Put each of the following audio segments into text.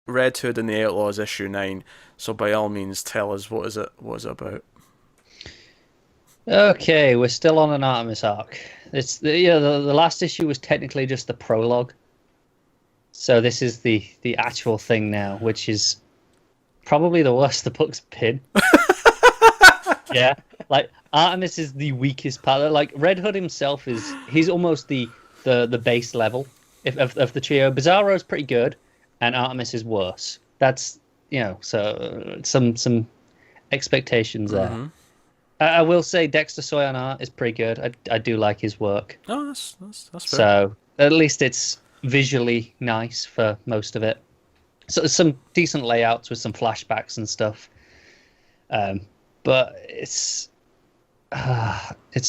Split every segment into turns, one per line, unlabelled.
Red Hood and the Outlaws issue 9. So by all means, tell us what is it? What is it about?
Okay, we're still on an Artemis arc. It's the last issue was technically just the prologue. So this is the actual thing now, which is probably the worst the book's been. Yeah, like Artemis is the weakest part. Like Red Hood himself he's almost the base level of the trio. Bizarro's pretty good, and Artemis is worse. That's so some expectations there.
Mm-hmm.
I will say Dexter Soyan art is pretty good. I do like his work.
Oh, that's fair.
So at least it's visually nice for most of it. So there's some decent layouts with some flashbacks and stuff. But it's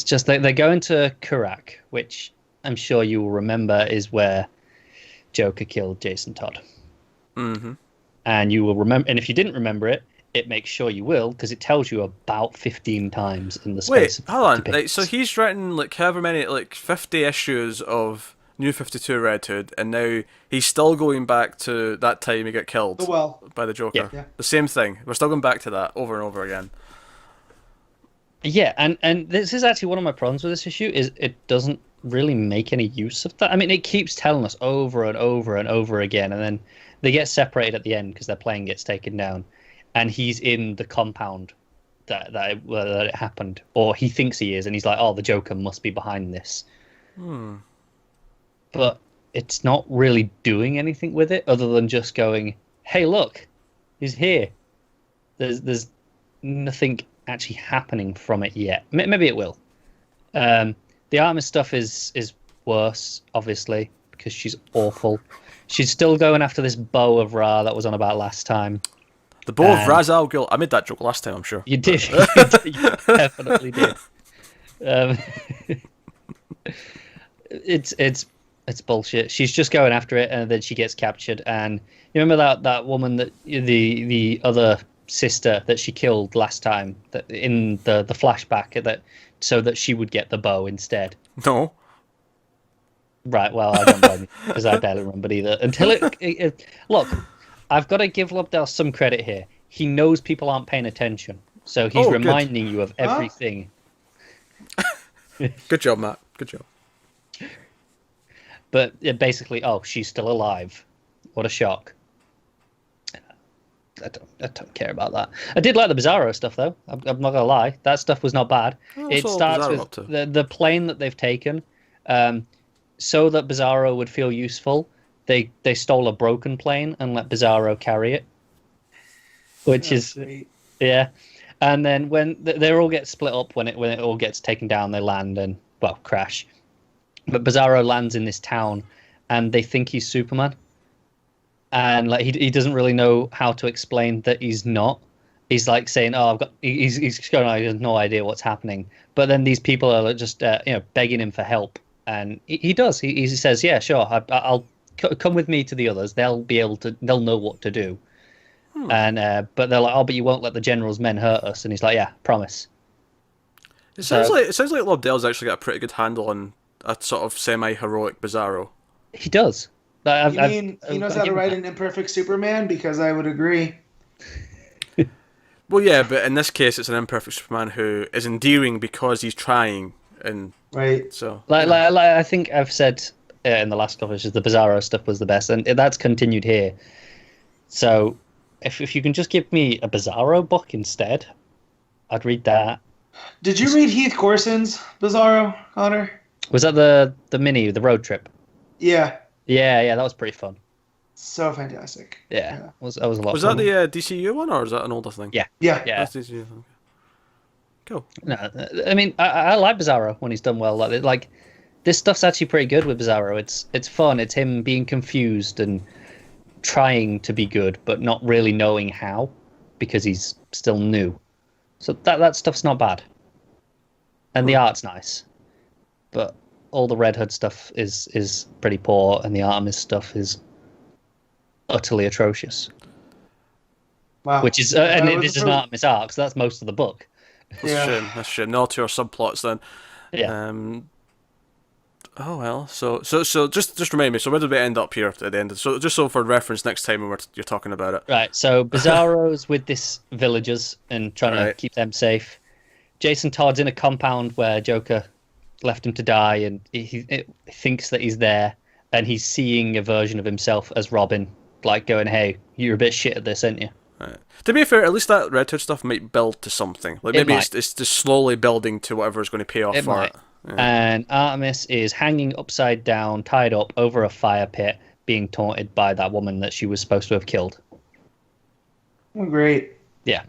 just they go into Kurak, which I'm sure you will remember is where Joker killed Jason Todd.
Mm-hmm.
And you will remember, and if you didn't remember it, it makes sure you will because it tells you about 15 times in the space
Wait,
of
hold
50
on. Like, so
pages.
he's written like however many, like 50 issues of New 52 Red Hood, and now he's still going back to that time he got
The
killed
well.
by the
Yeah.
Joker.
Yeah.
The same thing. We're still going back to that over and over again.
Yeah, and this is actually one of my problems with this issue is it doesn't really make any use of that. I mean, it keeps telling us over and over and over again, and then they get separated at the end because their plane gets taken down, and he's in the compound that it happened, or he thinks he is, and he's like, "Oh, the Joker must be behind this."
Hmm.
But it's not really doing anything with it other than just going, "Hey, look, he's here." There's nothing actually happening from it yet. Maybe it will. The Artemis stuff is worse, obviously, because she's awful. She's still going after this bow of Ra that was on about last time.
The Bow of
And
Ra's al Ghul. I made that joke last time, I'm sure.
you did. You definitely did. Um, it's bullshit. She's just going after it, and then she gets captured. And you remember that woman that the other sister that she killed last time that in the flashback that so that she would get the bow instead.
No.
Right. Well, I don't blame you because I barely remembered either. Until look, I've got to give Lobdell some credit here. He knows people aren't paying attention, so he's
Oh, good.
reminding you of everything.
Good job, Matt. Good job.
But basically, oh, she's still alive. What a shock. I don't care about that. I did like the Bizarro stuff, though. I'm not gonna lie. That stuff was not bad.
Oh,
It
what's all
starts
Bizarro
with
up to?
the plane that they've taken, so that Bizarro would feel useful. They stole a broken plane and let Bizarro carry it, which
That's
is
sweet.
yeah. And then when they all get split up when it all gets taken down, they land and well crash. But Bizarro lands in this town, and they think he's Superman, and like he doesn't really know how to explain that he's not. He's like saying, "Oh, I've got." He's going, "I have no idea what's happening." But then these people are just begging him for help, and he does. He says, "Yeah, sure, I'll come with me to the others. They'll know what to do." And but they're like, "Oh, but you won't let the general's men hurt us." And he's like, "Yeah, promise." So
It sounds like Lobdell's actually got a pretty good handle on a sort of semi-heroic Bizarro.
he does. Like,
You mean he knows
I've
how to
given
write
that.
an imperfect Superman? Because I would agree.
Well, yeah, but in this case, it's an imperfect Superman who is endearing because he's trying, and
Right.
so
Like I think I've said in the last couple of issues, the Bizarro stuff was the best, and that's continued here. So if you can just give me a Bizarro book instead, I'd read that.
Did you read Heath Corson's Bizarro, Connor?
Was that the road trip?
Yeah.
Yeah, that was pretty fun.
So fantastic.
Yeah,
Yeah.
that was a lot
was
of
that
fun.
the DCU one or is that an older thing?
Yeah,
Yeah.
yeah.
That's DCU. Okay. Cool.
No, I mean I like Bizarro when he's done well. Like this stuff's actually pretty good with Bizarro. It's fun. It's him being confused and trying to be good, but not really knowing how because he's still new. So that stuff's not bad, and the art's nice, but all the Red Hood stuff is pretty poor, and the Artemis stuff is utterly atrocious.
Wow.
Which is
I thought
and
it was
this is an
approved.
Artemis arc, so that's most of the book.
That's a
Yeah.
shame. That's a shame. No to our subplots then.
Yeah.
Um, Oh well. So just remind me. So where did we end up here at the end? So just so for reference next time when you're talking about it.
Right, so Bizarro's with this villagers and trying to
Right.
keep them safe. Jason Todd's in a compound where Joker left him to die, and he thinks that he's there, and he's seeing a version of himself as Robin, like going, "Hey, you're a bit shit at this, ain't you?"
Right. To be fair, at least that Red Hood stuff might build to something. Like maybe it's just slowly building to whatever is going to pay off
It
for
might.
it. Yeah.
And Artemis is hanging upside down, tied up over a fire pit, being taunted by that woman that she was supposed to have killed.
Oh, great.
Yeah.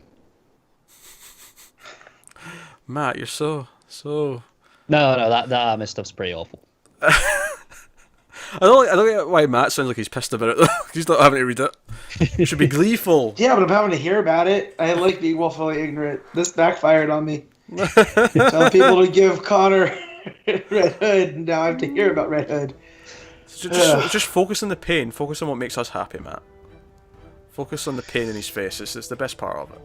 Matt, you're so.
No, that Artemis stuff's pretty awful.
I don't get why Matt sounds like he's pissed about it though. He's not having to read it. You should be gleeful.
Yeah, but I'm having to hear about it. I like being willfully ignorant. This backfired on me. Tell people to give Connor Red Hood, and now I have to hear about Red Hood.
Just focus on the pain. Focus on what makes us happy, Matt. Focus on the pain in his face. It's the best part of it.